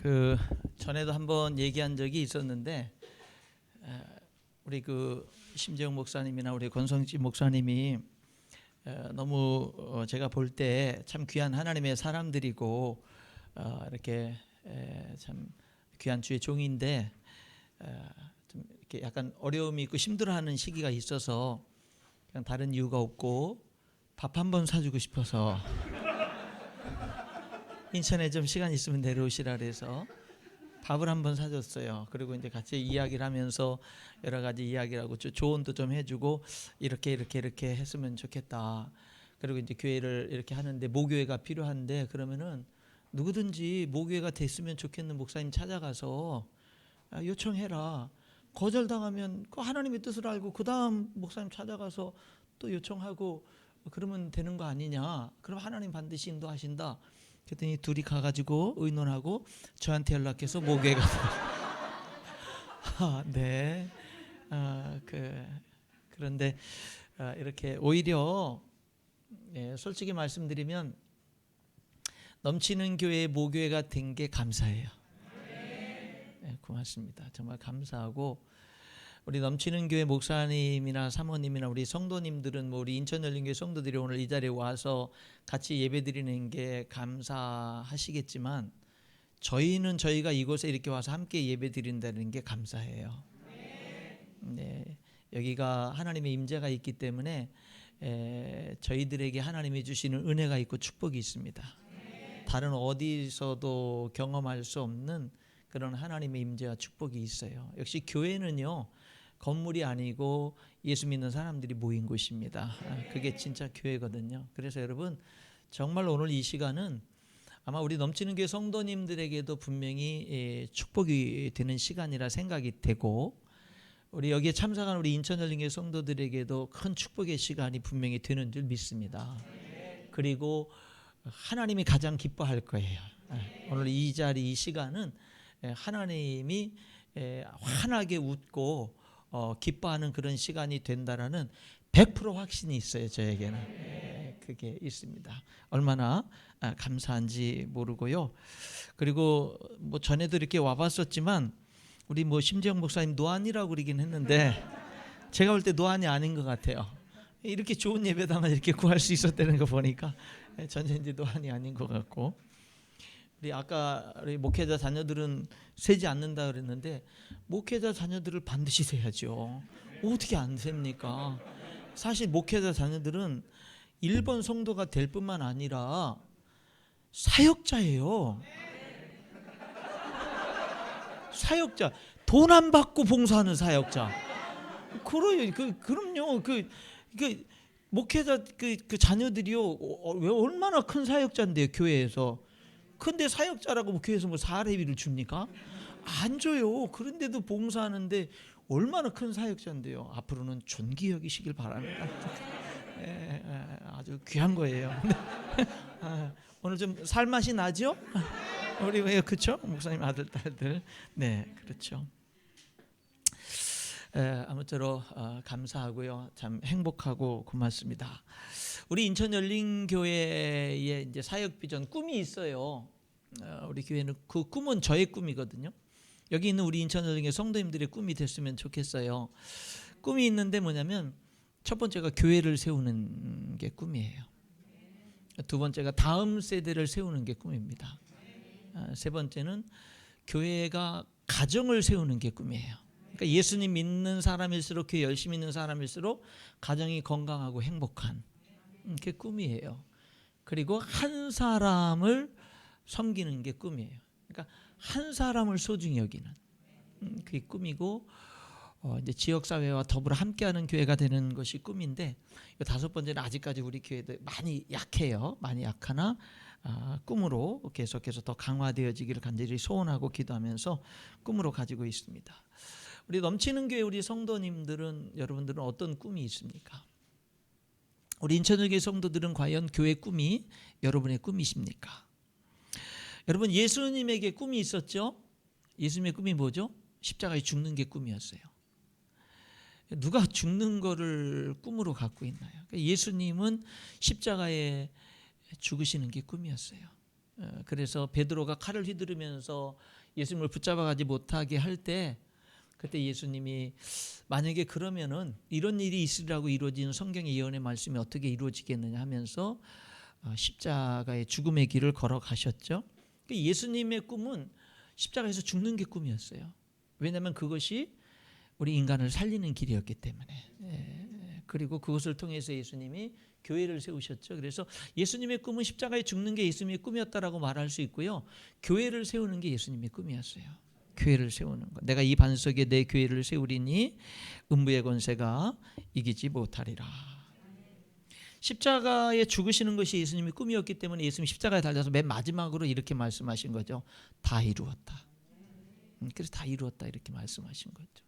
그 전에도 한번 얘기한 적이 있었는데 우리 심재영 목사님이나 우리 권성지 목사님이 너무 제가 볼 때 참 귀한 하나님의 사람들이고 이렇게 참 귀한 주의 종인데 좀 이렇게 약간 어려움이 있고 힘들어하는 시기가 있어서 그냥 다른 이유가 없고 밥 한 번 사주고 싶어서 인천에 좀 시간 있으면 내려오시라 그래서 밥을 한번 사줬어요. 그리고 이제 같이 이야기를 하면서 여러 가지 이야기를 하고 조언도 좀 해주고 이렇게 했으면 좋겠다. 그리고 이제 교회를 이렇게 하는데 모교회가 필요한데 그러면은 누구든지 모교회가 됐으면 좋겠는 목사님 찾아가서 요청해라. 거절당하면 그 하나님의 뜻을 알고 그 다음 목사님 찾아가서 또 요청하고 그러면 되는 거 아니냐. 그럼 하나님 반드시 인도하신다. 그랬더니 둘이 가가지고 의논하고 저한테 연락해서 모교회가 네. 그런데 이렇게 오히려 솔직히 말씀드리면 넘치는 교회 모교회가 된 게 감사해요. 네, 고맙습니다. 정말 감사하고 우리 넘치는 교회 목사님이나 사모님이나 우리 성도님들은 우리 인천열린교회 성도들이 오늘 이 자리에 와서 같이 예배드리는 게 감사하시겠지만 저희는 저희가 이곳에 이렇게 와서 함께 예배드린다는 게 감사해요. 네, 여기가 하나님의 임재가 있기 때문에 저희들에게 하나님이 주시는 은혜가 있고 축복이 있습니다. 다른 어디서도 경험할 수 없는 그런 하나님의 임재와 축복이 있어요. 역시 교회는요 건물이 아니고 예수 믿는 사람들이 모인 곳입니다. 그게 진짜 교회거든요. 그래서 여러분 정말 오늘 이 시간은 아마 우리 넘치는 교회 성도님들에게도 분명히 축복이 되는 시간이라 생각이 되고 우리 여기에 참석한 우리 인천열린교회 성도들에게도 큰 축복의 시간이 분명히 되는 줄 믿습니다. 그리고 하나님이 가장 기뻐할 거예요. 오늘 이 자리 이 시간은 하나님이 환하게 웃고 기뻐하는 그런 시간이 된다라는 100% 확신이 있어요. 저에게는 그게 있습니다. 얼마나 감사한지 모르고요. 그리고 뭐 전에도 이렇게 와봤었지만 우리 심재영 목사님 노안이라고 그러긴 했는데 제가 볼 때 노안이 아닌 것 같아요. 이렇게 좋은 예배당을 이렇게 구할 수 있었다는 거 보니까 전혀 노안이 아닌 것 같고 우리 아까 우리 목회자 자녀들은 세지 않는다 그랬는데 목회자 자녀들을 반드시 세야죠. 어떻게 안 셉니까? 사실 목회자 자녀들은 1번 성도가 될 뿐만 아니라 사역자예요. 사역자, 돈 안 받고 봉사하는 사역자. 그럼요. 목회자 그 자녀들이요. 왜 얼마나 큰 사역자인데요, 교회에서. 근데 사역자라고 교회에서 뭐 사례비를 줍니까? 안 줘요. 그런데도 봉사하는데 얼마나 큰 사역자인데요. 앞으로는 존귀 여기시길 바랍니다. 아주 귀한 거예요. 오늘 좀 살맛이 나죠? 우리 왜 그렇죠? 목사님 아들 딸들. 네, 그렇죠. 아무쪼록 감사하고요. 참 행복하고 고맙습니다. 우리 인천열린교회의 이제 사역 비전 꿈이 있어요. 우리 교회는 그 꿈은 저의 꿈이거든요. 여기 있는 우리 인천열린교회 성도님들의 꿈이 됐으면 좋겠어요. 꿈이 있는데 뭐냐면 첫 번째가 교회를 세우는 게 꿈이에요. 두 번째가 다음 세대를 세우는 게 꿈입니다. 세 번째는 교회가 가정을 세우는 게 꿈이에요. 그러니까 예수님 믿는 사람일수록 교회 열심히 있는 사람일수록 가정이 건강하고 행복한 게 꿈이에요. 그리고 한 사람을 섬기는 게 꿈이에요. 그러니까 한 사람을 소중히 여기는 그게 꿈이고 이제 지역사회와 더불어 함께하는 교회가 되는 것이 꿈인데 다섯 번째는 아직까지 우리 교회들 많이 약해요. 많이 약하나 꿈으로 계속해서 더 강화되어지기를 간절히 소원하고 기도하면서 꿈으로 가지고 있습니다. 우리 넘치는 교회 우리 성도님들은 여러분들은 어떤 꿈이 있습니까? 우리 인천교회 성도들은 과연 교회 꿈이 여러분의 꿈이십니까? 여러분 예수님에게 꿈이 있었죠? 예수님의 꿈이 뭐죠? 십자가에 죽는 게 꿈이었어요. 누가 죽는 거를 꿈으로 갖고 있나요? 예수님은 십자가에 죽으시는 게 꿈이었어요. 그래서 베드로가 칼을 휘두르면서 예수님을 붙잡아가지 못하게 할 때 그때 예수님이 만약에 그러면은 이런 일이 있으리라고 이루어진 성경의 예언의 말씀이 어떻게 이루어지겠느냐 하면서 십자가의 죽음의 길을 걸어가셨죠. 예수님의 꿈은 십자가에서 죽는 게 꿈이었어요. 왜냐하면 그것이 우리 인간을 살리는 길이었기 때문에. 그리고 그것을 통해서 예수님이 교회를 세우셨죠. 그래서 예수님의 꿈은 십자가에 죽는 게 예수님의 꿈이었다라고 말할 수 있고요. 교회를 세우는 게 예수님의 꿈이었어요. 교회를 세우는 것. 내가 이 반석에 내 교회를 세우리니 음부의 권세가 이기지 못하리라. 십자가에 죽으시는 것이 예수님의 꿈이었기 때문에 예수님이 십자가에 달려서 맨 마지막으로 이렇게 말씀하신 거죠. 다 이루었다. 그래서 다 이루었다 이렇게 말씀하신 거죠.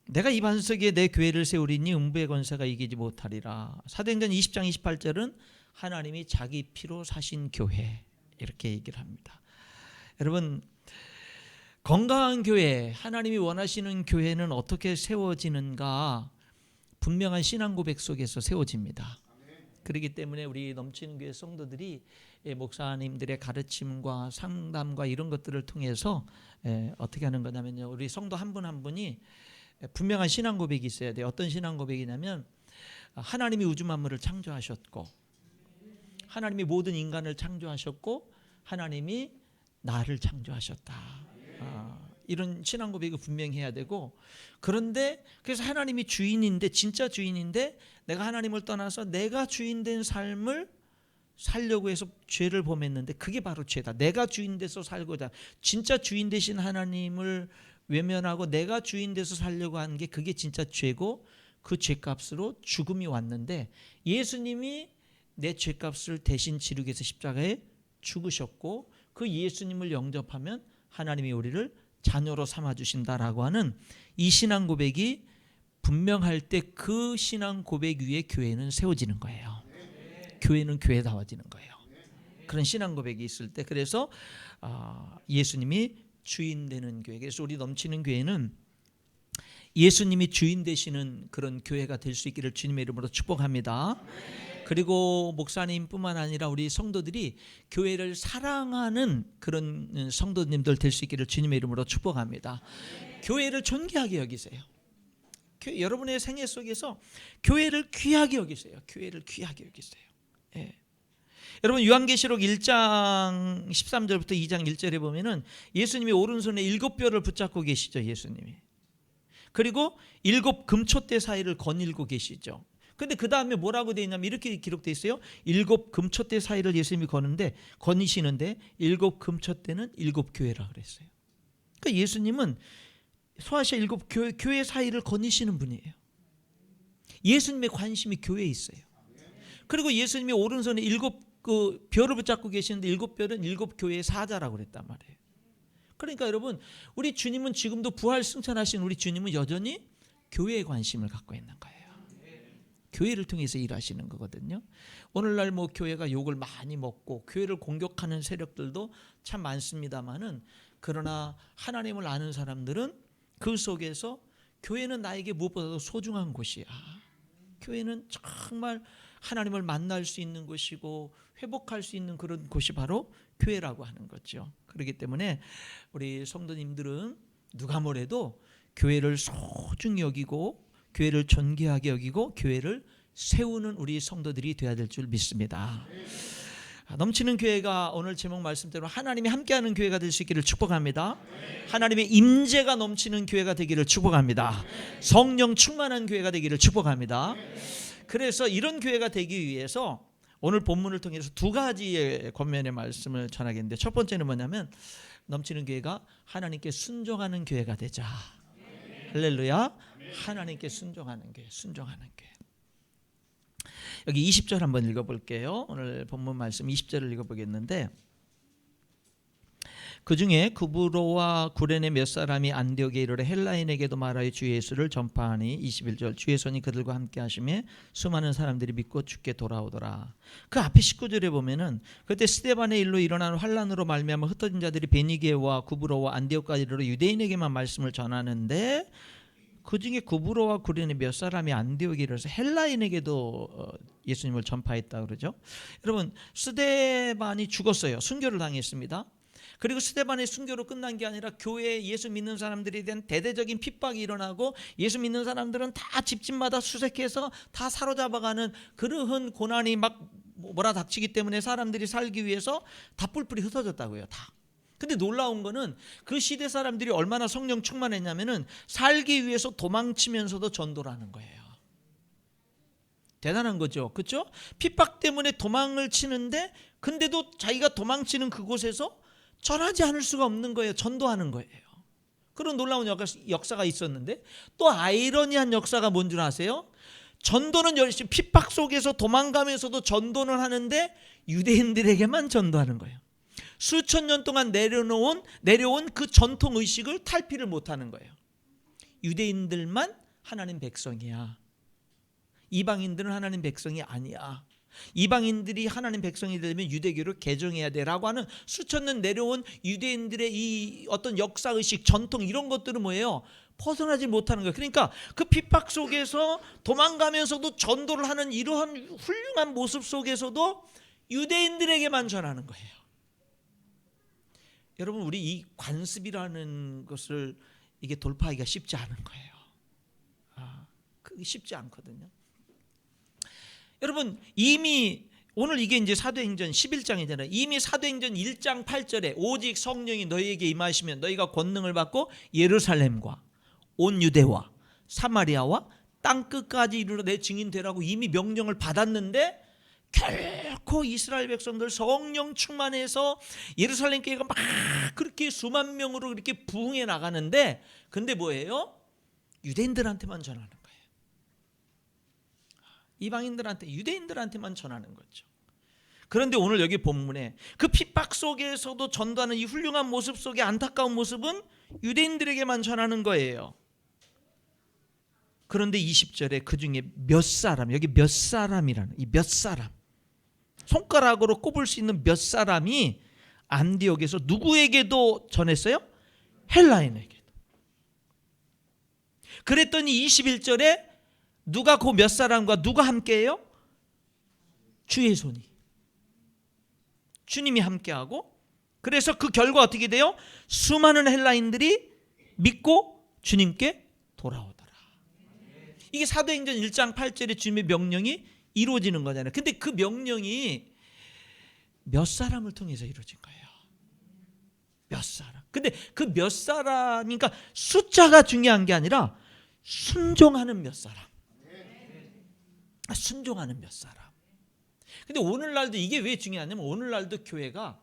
내가 이 반석에 내 교회를 세우리니 음부의 권세가 이기지 못하리라. 사도행전 20장 28절은 하나님이 자기 피로 사신 교회 이렇게 얘기를 합니다. 여러분, 건강한 교회, 하나님이 원하시는 교회는 어떻게 세워지는가? 분명한 신앙 고백 속에서 세워집니다. 그렇기 때문에 우리 넘치는 교회 성도들이 목사님들의 가르침과 상담과 이런 것들을 통해서 어떻게 하는 거냐면요, 우리 성도 한 분 한 분이 분명한 신앙 고백이 있어야 돼요. 어떤 신앙 고백이냐면 하나님이 우주 만물을 창조하셨고 하나님이 모든 인간을 창조하셨고 하나님이 나를 창조하셨다. 이런 신앙 고백을 분명히 해야 되고, 그런데 그래서 하나님이 주인인데, 진짜 주인인데 내가 하나님을 떠나서 내가 주인된 삶을 살려고 해서 죄를 범했는데 그게 바로 죄다. 내가 주인 돼서 살고자, 진짜 주인 되신 하나님을 외면하고 내가 주인 돼서 살려고 하는 게 그게 진짜 죄고, 그 죄값으로 죽음이 왔는데 예수님이 내 죄값을 대신 치르기 위해서 십자가에 죽으셨고, 그 예수님을 영접하면 하나님이 우리를 자녀로 삼아주신다라고 하는 이 신앙 고백이 분명할 때 그 신앙 고백 위에 교회는 세워지는 거예요. 교회는 교회다워지는 거예요. 그런 신앙 고백이 있을 때, 그래서 예수님이 주인 되는 교회, 그래서 우리 넘치는 교회는 예수님이 주인 되시는 그런 교회가 될 수 있기를 주님의 이름으로 축복합니다. 그리고 목사님뿐만 아니라 우리 성도들이 교회를 사랑하는 그런 성도님들 될 수 있기를 주님의 이름으로 축복합니다. 교회를 존귀하게 여기세요. 여러분의 생애 속에서 교회를 귀하게 여기세요. 교회를 귀하게 여기세요. 예. 여러분, 요한계시록 1장 13절부터 2장 1절에 보면은 예수님이 오른손에 7뼈를 붙잡고 계시죠. 예수님이. 그리고 7 금촛대 사이를 거닐고 계시죠. 근데 그 다음에 뭐라고 되어 있냐면 이렇게 기록되어 있어요. 7 금촛대 사이를 예수님이 거니시는데 7 금촛대는 7 교회라 그랬어요. 그러니까 예수님은 소아시아 7 교회 사이를 거니시는 분이에요. 예수님의 관심이 교회에 있어요. 그리고 예수님이 오른손에 7 뼈를 붙잡고 계시는데 7 뼈는 7 교회의 사자라고 그랬단 말이에요. 그러니까 여러분, 우리 주님은 지금도 부활 승천하신 우리 주님은 여전히 교회에 관심을 갖고 있는 거예요. 교회를 통해서 일하시는 거거든요. 오늘날 뭐 교회가 욕을 많이 먹고 교회를 공격하는 세력들도 참 많습니다만은, 그러나 하나님을 아는 사람들은 그 속에서 교회는 나에게 무엇보다도 소중한 곳이야. 교회는 정말 하나님을 만날 수 있는 곳이고 회복할 수 있는 그런 곳이 바로 교회라고 하는 거죠. 그렇기 때문에 우리 성도님들은 누가 뭐래도 교회를 소중히 여기고 교회를 존귀하게 여기고 교회를 세우는 우리 성도들이 되어야 될 줄 믿습니다. 넘치는 교회가 오늘 제목 말씀대로 하나님이 함께하는 교회가 될 수 있기를 축복합니다. 하나님의 임재가 넘치는 교회가 되기를 축복합니다. 성령 충만한 교회가 되기를 축복합니다. 그래서 이런 교회가 되기 위해서 오늘 본문을 통해서 두 가지의 권면의 말씀을 전하겠는데, 첫 번째는 뭐냐면 넘치는 교회가 하나님께 순종하는 교회가 되자. 할렐루야. 하나님께 순종하는 교회, 순종하는 교회. 여기 20절 한번 읽어볼게요. 오늘 본문 말씀 20절을 읽어보겠는데, 그 중에 구브로와 구레네 몇 사람이 안디옥에 이르러 헬라인에게도 말하여 주 예수를 전파하니 21절 주의 손이 그들과 함께 하심에 수많은 사람들이 믿고 주께 돌아오더라. 그 앞에 19절에 보면은 그때 스데반의 일로 일어난 환란으로 말미암아 흩어진 자들이 베니게와 구브로와 안디옥까지 이르러 유대인에게만 말씀을 전하는데 그 중에 구브로와 구레네 몇 사람이 안디옥에 이르러서 헬라인에게도 예수님을 전파했다 그러죠. 여러분, 스데반이 죽었어요. 순교를 당했습니다. 그리고 스데반의 순교로 끝난 게 아니라 교회에 예수 믿는 사람들에 대한 대대적인 핍박이 일어나고 예수 믿는 사람들은 다 집집마다 수색해서 다 사로잡아가는 그러한 고난이 막 몰아닥치기 때문에 사람들이 살기 위해서 다 뿔뿔이 흩어졌다고요. 다. 근데 놀라운 거는 그 시대 사람들이 얼마나 성령 충만했냐면은 살기 위해서 도망치면서도 전도를 하는 거예요. 대단한 거죠. 그렇죠? 핍박 때문에 도망을 치는데 근데도 자기가 도망치는 그곳에서 전하지 않을 수가 없는 거예요. 전도하는 거예요. 그런 놀라운 역사가 있었는데 또 아이러니한 역사가 뭔 줄 아세요? 전도는 열심히 핍박 속에서 도망가면서도 전도는 하는데 유대인들에게만 전도하는 거예요. 수천 년 동안 내려온 그 전통 의식을 탈피를 못하는 거예요. 유대인들만 하나님 백성이야. 이방인들은 하나님 백성이 아니야. 이방인들이 하나님 백성이 되려면 유대교를 개정해야 돼라고 하는 수천 년 내려온 유대인들의 이 어떤 역사의식, 전통 이런 것들은 뭐예요? 벗어나지 못하는 거예요. 그러니까 그 핍박 속에서 도망가면서도 전도를 하는 이러한 훌륭한 모습 속에서도 유대인들에게만 전하는 거예요. 여러분, 우리 이 관습이라는 것을 이게 돌파하기가 쉽지 않은 거예요. 그게 쉽지 않거든요. 여러분, 이미 오늘 이게 이제 사도행전 11장이잖아요. 이미 사도행전 1장 8절에 오직 성령이 너희에게 임하시면 너희가 권능을 받고 예루살렘과 온 유대와 사마리아와 땅 끝까지 이르러 내 증인 되라고 이미 명령을 받았는데 결코 이스라엘 백성들 성령 충만해서 예루살렘 교회가 막 그렇게 수만 명으로 그렇게 부흥해 나가는데 근데 뭐예요? 유대인들한테만 전하는 거예요. 이방인들한테, 유대인들한테만 전하는 거죠. 그런데 오늘 여기 본문에 그 핍박 속에서도 전도하는 이 훌륭한 모습 속에 안타까운 모습은 유대인들에게만 전하는 거예요. 그런데 20절에 그 중에 몇 사람, 여기 몇 사람이라는 이 몇 사람, 손가락으로 꼽을 수 있는 몇 사람이 안디옥에서 누구에게도 전했어요? 헬라인에게도. 그랬더니 21절에 누가 그 몇 사람과 누가 함께해요? 주의 손이, 주님이 함께하고, 그래서 그 결과 어떻게 돼요? 수많은 헬라인들이 믿고 주님께 돌아오더라. 이게 사도행전 1장 8절에 주님의 명령이 이루어지는 거잖아요. 근데 그 명령이 몇 사람을 통해서 이루어진 거예요. 몇 사람. 근데 그 몇 사람이니까 숫자가 중요한 게 아니라 순종하는 몇 사람. 순종하는 몇 사람. 근데 오늘날도 이게 왜 중요하냐면 오늘날도 교회가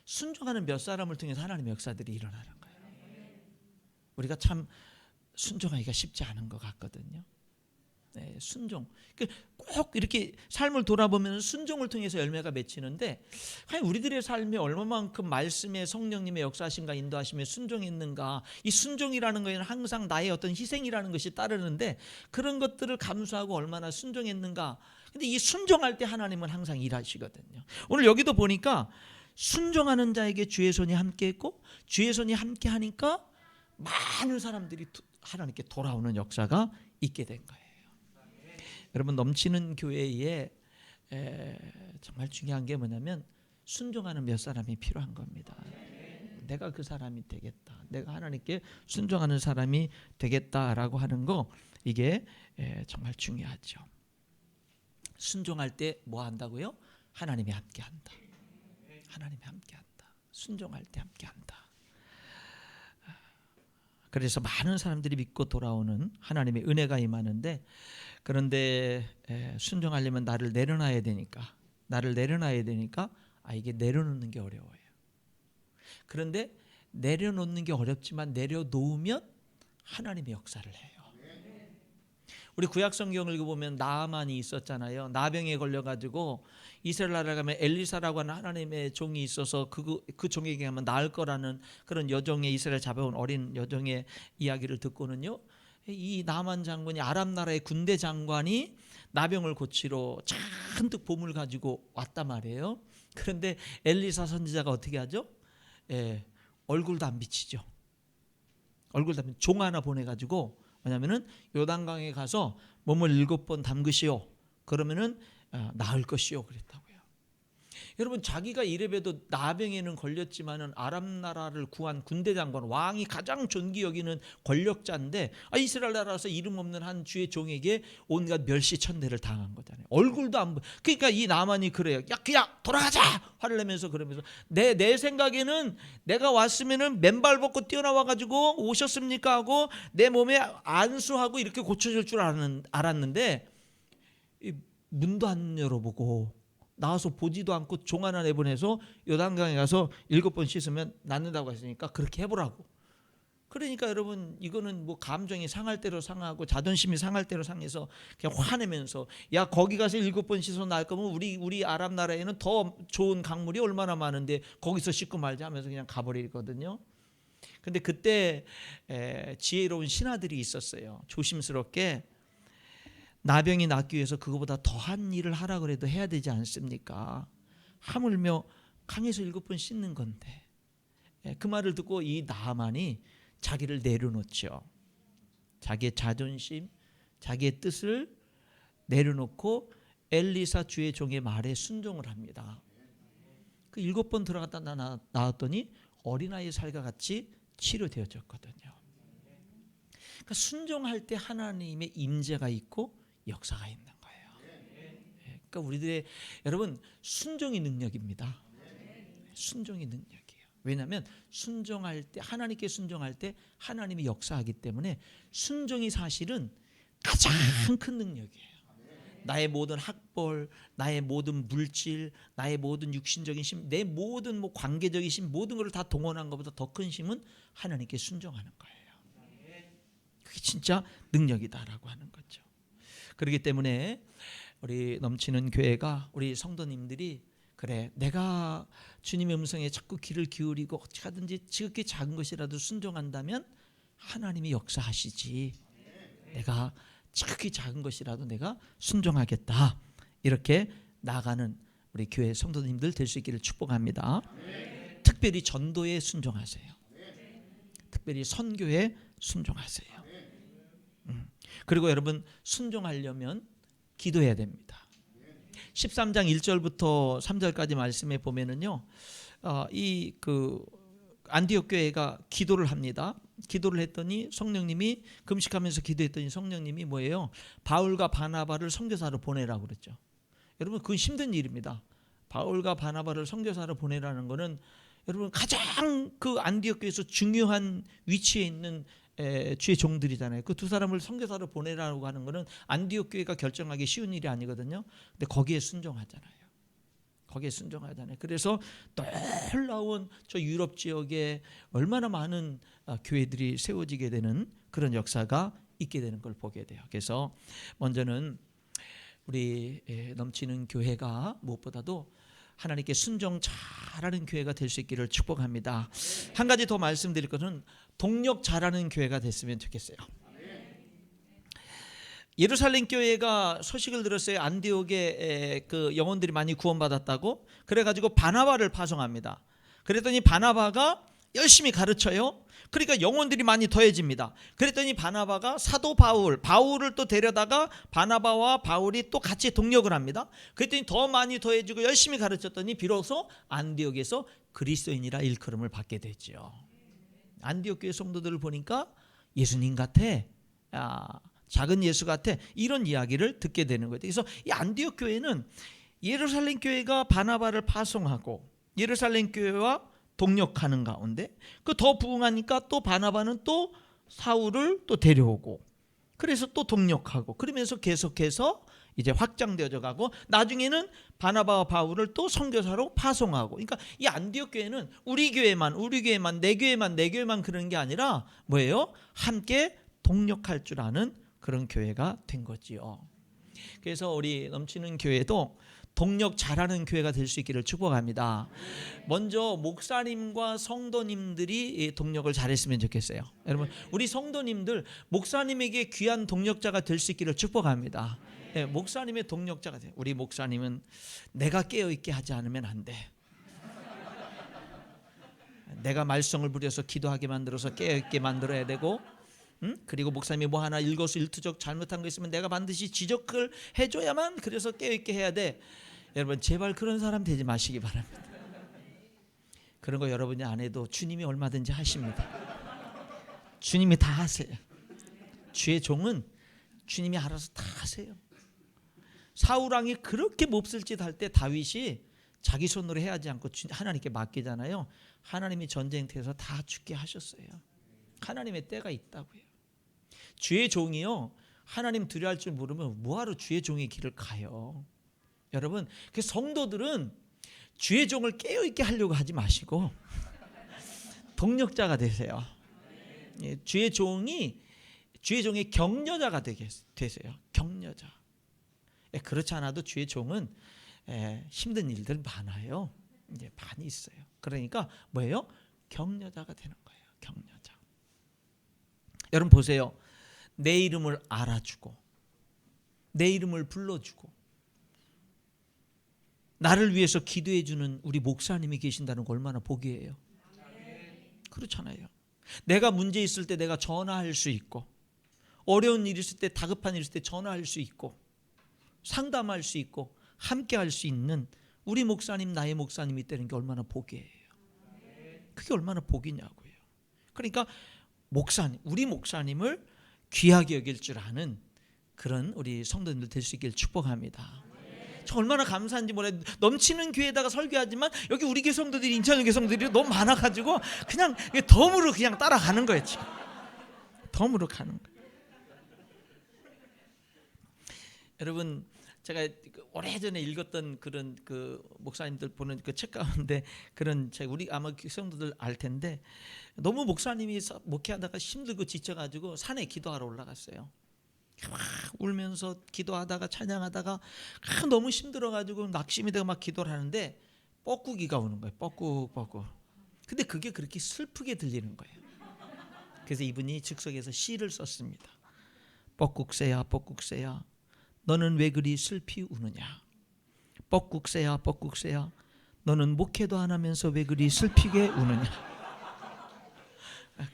순종하는 몇 사람을 통해서 하나님의 역사들이 일어나는 거예요. 우리가 참 순종하기가 쉽지 않은 것 같거든요. 네, 순종. 꼭 이렇게 삶을 돌아보면 순종을 통해서 열매가 맺히는데 과연 우리들의 삶에 얼마만큼 말씀의 성령님의 역사하심과 인도하심에 순종했는가. 이 순종이라는 것은 항상 나의 어떤 희생이라는 것이 따르는데 그런 것들을 감수하고 얼마나 순종했는가. 근데 이 순종할 때 하나님은 항상 일하시거든요. 오늘 여기도 보니까 순종하는 자에게 주의 손이 함께했고 주의 손이 함께하니까 많은 사람들이 하나님께 돌아오는 역사가 있게 된 거예요. 여러분, 넘치는 교회에 정말 중요한 게 뭐냐면 순종하는 몇 사람이 필요한 겁니다. 내가 그 사람이 되겠다. 내가 하나님께 순종하는 사람이 되겠다라고 하는 거 이게 정말 중요하죠. 순종할 때 뭐 한다고요? 하나님이 함께한다. 하나님이 함께한다. 순종할 때 함께한다. 그래서 많은 사람들이 믿고 돌아오는 하나님의 은혜가 임하는데 그런데 순종하려면 나를 내려놔야 되니까 이게 내려놓는 게 어려워요. 그런데 내려놓는 게 어렵지만 내려놓으면 하나님의 역사를 해요. 우리 구약 성경을 읽어보면 나아만이 있었잖아요. 나병에 걸려가지고 이스라엘 나라에 가면 엘리사라고 하는 하나님의 종이 있어서 그 종에게 가면 나을 거라는 그런 여종의 이스라엘 잡아온 어린 여종의 이야기를 듣고는요, 이 나아만 장군이 아람 나라의 군대 장관이 나병을 고치러 잔뜩 보물 가지고 왔단 말이에요. 그런데 엘리사 선지자가 어떻게 하죠? 얼굴도 안 비치죠. 얼굴도 안 비치죠. 종 하나 보내가지고 뭐냐면은 요단강에 가서 몸을 7번 담그시오. 그러면은 나을 것이요 그랬다고요. 여러분, 자기가 이래봬도 나병에는 걸렸지만은 아람 나라를 구한 군대 장관, 왕이 가장 존귀 여기는 권력자인데 이스라엘 나라에서 이름 없는 한 주의 종에게 온갖 멸시 천대를 당한 거잖아요. 얼굴도 안 보여. 그러니까 이 나만이 그래요. 야 그냥 돌아가자 화를 내면서, 그러면서 내 생각에는 내가 왔으면은 맨발 벗고 뛰어나와 가지고 오셨습니까 하고 내 몸에 안수하고 이렇게 고쳐질 줄 알았는데 문도 안 열어보고 나와서 보지도 않고 종 하나 내보내서 요단강에 가서 7번 씻으면 낫는다고 했으니까 그렇게 해보라고. 그러니까 여러분, 이거는 뭐 감정이 상할 대로 상하고 자존심이 상할 대로 상해서 그냥 화내면서, 야 거기 가서 7번 씻어 나을 거면 우리 아랍 나라에는 더 좋은 강물이 얼마나 많은데 거기서 씻고 말자 하면서 그냥 가버리거든요. 근데 그때 지혜로운 신하들이 있었어요. 조심스럽게 나병이 낫기 위해서 그거보다 더한 일을 하라 그래도 해야 되지 않습니까? 하물며 강에서 7번 씻는 건데. 그 말을 듣고 이 나만이 자기를 내려놓죠. 자기의 자존심, 자기의 뜻을 내려놓고 엘리사 주의 종의 말에 순종을 합니다. 그 7번 들어갔다 나왔더니 어린아이 살과 같이 치료되어졌거든요. 그러니까 순종할 때 하나님의 임재가 있고 역사가 있는 거예요. 그러니까 우리들의, 여러분, 순종이 능력입니다. 순종이 능력이에요. 왜냐하면 순종할 때, 하나님께 순종할 때 하나님이 역사하기 때문에 순종이 사실은 가장 큰 능력이에요. 나의 모든 학벌, 나의 모든 물질, 나의 모든 육신적인 힘, 내 모든 관계적인 힘, 모든 것을 다 동원한 것보다 더 큰 힘은 하나님께 순종하는 거예요. 그게 진짜 능력이다라고 하는 거죠. 그렇기 때문에 우리 넘치는 교회가, 우리 성도님들이, 그래 내가 주님의 음성에 자꾸 귀를 기울이고 어떻게 하든지 지극히 작은 것이라도 순종한다면 하나님이 역사하시지, 내가 지극히 작은 것이라도 내가 순종하겠다, 이렇게 나아가는 우리 교회 성도님들 될 수 있기를 축복합니다. 특별히 전도에 순종하세요. 특별히 선교에 순종하세요. 그리고 여러분, 순종하려면 기도해야 됩니다. 13장 1절부터 3절까지 말씀에 보면은요, 안디옥 교회가 기도를 합니다. 기도를 했더니 성령님이, 금식하면서 기도했더니 성령님이 뭐예요? 바울과 바나바를 선교사로 보내라고 그랬죠. 여러분, 그건 힘든 일입니다. 바울과 바나바를 선교사로 보내라는 거는 여러분 가장 그 안디옥 교회에서 중요한 위치에 있는 주의 종들이잖아요. 그 두 사람을 선교사로 보내라고 하는 것은 안디옥 교회가 결정하기 쉬운 일이 아니거든요. 근데 거기에 순종하잖아요. 그래서 놀라운 저 유럽 지역에 얼마나 많은 교회들이 세워지게 되는 그런 역사가 있게 되는 걸 보게 돼요. 그래서 먼저는 우리 넘치는 교회가 무엇보다도 하나님께 순종 잘하는 교회가 될 수 있기를 축복합니다. 한 가지 더 말씀드릴 것은 동력 잘하는 교회가 됐으면 좋겠어요. 예루살렘 교회가 소식을 들었어요. 안디옥에 그 영혼들이 많이 구원받았다고. 그래가지고 바나바를 파송합니다. 그랬더니 바나바가 열심히 가르쳐요. 그러니까 영혼들이 많이 더해집니다. 그랬더니 바나바가 사도 바울을 또 데려다가 바나바와 바울이 또 같이 동력을 합니다. 그랬더니 더 많이 더해지고 열심히 가르쳤더니 비로소 안디옥에서 그리스도인이라 일컬음을 받게 됐죠. 안디옥 교회 성도들을 보니까 예수님 같아, 작은 예수 같아, 이런 이야기를 듣게 되는 거예요. 그래서 이 안디옥 교회는 예루살렘 교회가 바나바를 파송하고 예루살렘 교회와 동력하는 가운데 그 더 부흥하니까 또 바나바는 또 사울을 또 데려오고, 그래서 또 동력하고, 그러면서 계속해서 이제 확장되어져 가고 나중에는 바나바와 바울을 또 선교사로 파송하고. 그러니까 이 안디옥 교회는 우리 교회만 내 교회만 그런 게 아니라 뭐예요? 함께 동력할 줄 아는 그런 교회가 된 거지요. 그래서 우리 넘치는 교회도 동력 잘하는 교회가 될 수 있기를 축복합니다. 먼저 목사님과 성도님들이 동력을 잘했으면 좋겠어요. 여러분, 우리 성도님들 목사님에게 귀한 동력자가 될 수 있기를 축복합니다. 네, 목사님의 동력자가 돼요. 우리 목사님은 내가 깨어있게 하지 않으면 안 돼. 내가 말썽을 부려서 기도하게 만들어서 깨어있게 만들어야 되고, 그리고 목사님이 뭐 하나 일거수일투족 잘못한 거 있으면 내가 반드시 지적을 해줘야만 그래서 깨어있게 해야 돼. 여러분 제발 그런 사람 되지 마시기 바랍니다. 그런 거 여러분이 안 해도 주님이 얼마든지 하십니다. 주님이 다 하세요. 주의 종은 주님이 알아서 다 하세요. 사울왕이 그렇게 몹쓸 짓 할 때 다윗이 자기 손으로 해야지 않고 하나님께 맡기잖아요. 하나님이 전쟁터에서 다 죽게 하셨어요. 하나님의 때가 있다고요. 주의 종이요, 하나님 두려워할 줄 모르면 뭐하러 주의 종의 길을 가요. 여러분, 그 성도들은 주의 종을 깨어있게 하려고 하지 마시고 동력자가 되세요. 주의 종이 주의 종의 격려자가 되세요. 격려자. 그렇지 않아도 주의 종은 힘든 일들 많아요. 이제 많이 있어요. 그러니까 뭐예요? 격려자가 되는 거예요. 격려자. 여러분 보세요. 내 이름을 알아주고 내 이름을 불러주고 나를 위해서 기도해 주는 우리 목사님이 계신다는 거 얼마나 복이에요. 그렇잖아요. 내가 문제 있을 때 내가 전화할 수 있고 어려운 일 있을 때 다급한 일 있을 때 전화할 수 있고 상담할 수 있고 함께 할 수 있는 우리 목사님 나의 목사님이 있다는 게 얼마나 복이에요. 그게 얼마나 복이냐고요. 그러니까 목사님, 우리 목사님을 귀하게 여길 줄 아는 그런 우리 성도님들 될 수 있기를 축복합니다. 저 얼마나 감사한지 몰라요. 넘치는 교회에다가 설교하지만 여기 우리 교회 성도들이 인천교회 성도들이 너무 많아가지고 그냥 덤으로 그냥 따라가는 거예요. 지금 덤으로 가는 거예요. 여러분 제가 오래전에 읽었던 그런 그 목사님들 보는 그 책 가운데 그런 책 우리 아마 성도들 알 텐데 너무 목사님이 목회하다가 힘들고 지쳐가지고 산에 기도하러 올라갔어요. 막 울면서 기도하다가 찬양하다가 너무 힘들어가지고 낙심이 되고 막 기도를 하는데 뻐꾸기가 오는 거예요. 뻐꾹. 근데 그게 그렇게 슬프게 들리는 거예요. 그래서 이분이 즉석에서 시를 썼습니다. 뻐꾹새야 뻐꾹새야 너는 왜 그리 슬피 우느냐. 뻐꾹새야 뻐꾹새야 너는 목회도 안 하면서 왜 그리 슬피게 우느냐.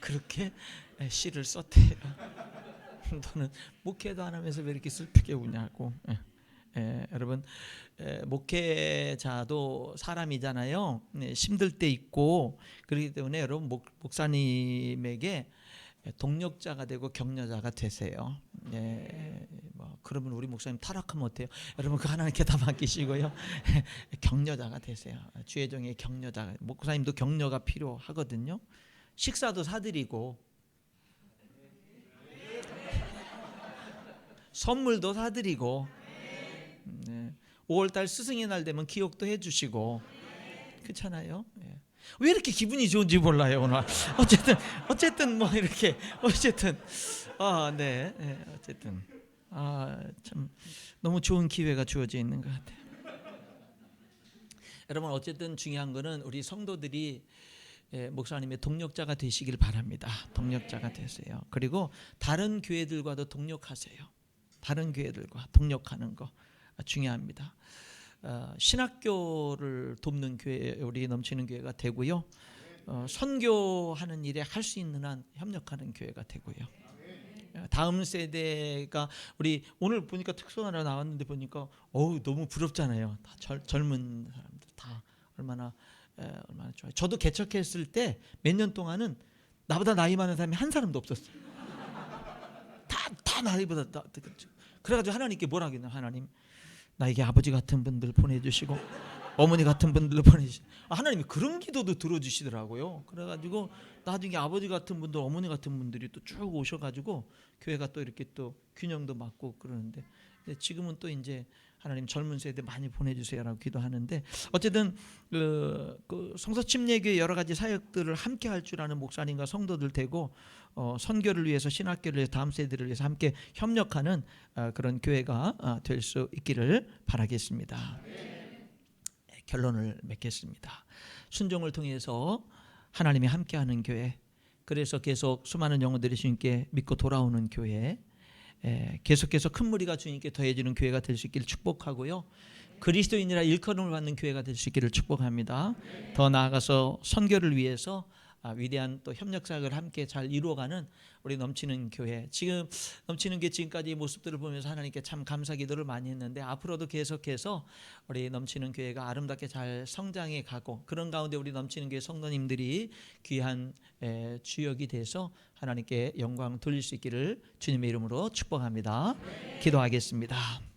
그렇게 시를 썼대요. 너는 목회도 안 하면서 왜 이렇게 슬프게 우냐고. 여러분 목회자도 사람이잖아요. 힘들 때 있고 그렇기 때문에 여러분 목사님에게 동력자가 되고 격려자가 되세요. 그러면 우리 목사님 타락하면 어때요? 여러분 그 하나님께 다 맡기시고요. 격려자가 되세요. 주의 종의 격려자. 목사님도 격려가 필요하거든요. 식사도 사드리고 선물도 사드리고 5월달 스승의 날 되면 기억도 해주시고 그렇잖아요. 왜 이렇게 기분이 좋은지 몰라요 오늘. 어쨌든 뭐 이렇게 어쨌든 어쨌든 참 너무 좋은 기회가 주어져 있는 것 같아요. 여러분 어쨌든 중요한 거는 우리 성도들이 목사님의 동력자가 되시길 바랍니다. 동력자가 되세요. 그리고 다른 교회들과도 동력하세요. 다른 교회들과 동력하는 거 중요합니다. 신학교를 돕는 교회 우리 넘치는 교회가 되고요. 선교하는 일에 할 수 있는 한 협력하는 교회가 되고요. 다음 세대가 우리 오늘 보니까 특송 하나 나왔는데 보니까 너무 부럽잖아요. 다 젊은 사람들 다 얼마나 좋아요. 저도 개척했을 때 몇 년 동안은 나보다 나이 많은 사람이 한 사람도 없었어요. 다 나이보다 그래가지고 하나님께 뭐라 하겠나. 하나님 나에게 아버지 같은 분들 보내주시고 어머니 같은 분들 보내주시고 하나님이 그런 기도도 들어주시더라고요. 그래가지고 나중에 아버지 같은 분들 어머니 같은 분들이 또 쭉 오셔가지고 교회가 또 이렇게 또 균형도 맞고 그러는데 지금은 또 이제 하나님 젊은 세대 많이 보내주세요라고 기도하는데 어쨌든 그 성서 침례교회 여러 가지 사역들을 함께 할 줄 아는 목사님과 성도들 되고 선교를 위해서 신학교를 위해서 다음 세대를 위해서 함께 협력하는 그런 교회가 될 수 있기를 바라겠습니다. 결론을 맺겠습니다. 순종을 통해서 하나님이 함께하는 교회, 그래서 계속 수많은 영혼들이 주님께 믿고 돌아오는 교회, 계속해서 큰 무리가 주님께 더해지는 교회가 될 수 있기를 축복하고요. 그리스도인이라 일컬음을 받는 교회가 될 수 있기를 축복합니다. 더 나아가서 선교를 위해서 위대한 또 협력사역을 함께 잘 이루어가는 우리 넘치는 교회, 지금 넘치는 교회 지금까지 모습들을 보면서 하나님께 참 감사 기도를 많이 했는데 앞으로도 계속해서 우리 넘치는 교회가 아름답게 잘 성장해 가고 그런 가운데 우리 넘치는 교회 성도님들이 귀한 주역이 돼서 하나님께 영광 돌릴 수 있기를 주님의 이름으로 축복합니다. 기도하겠습니다.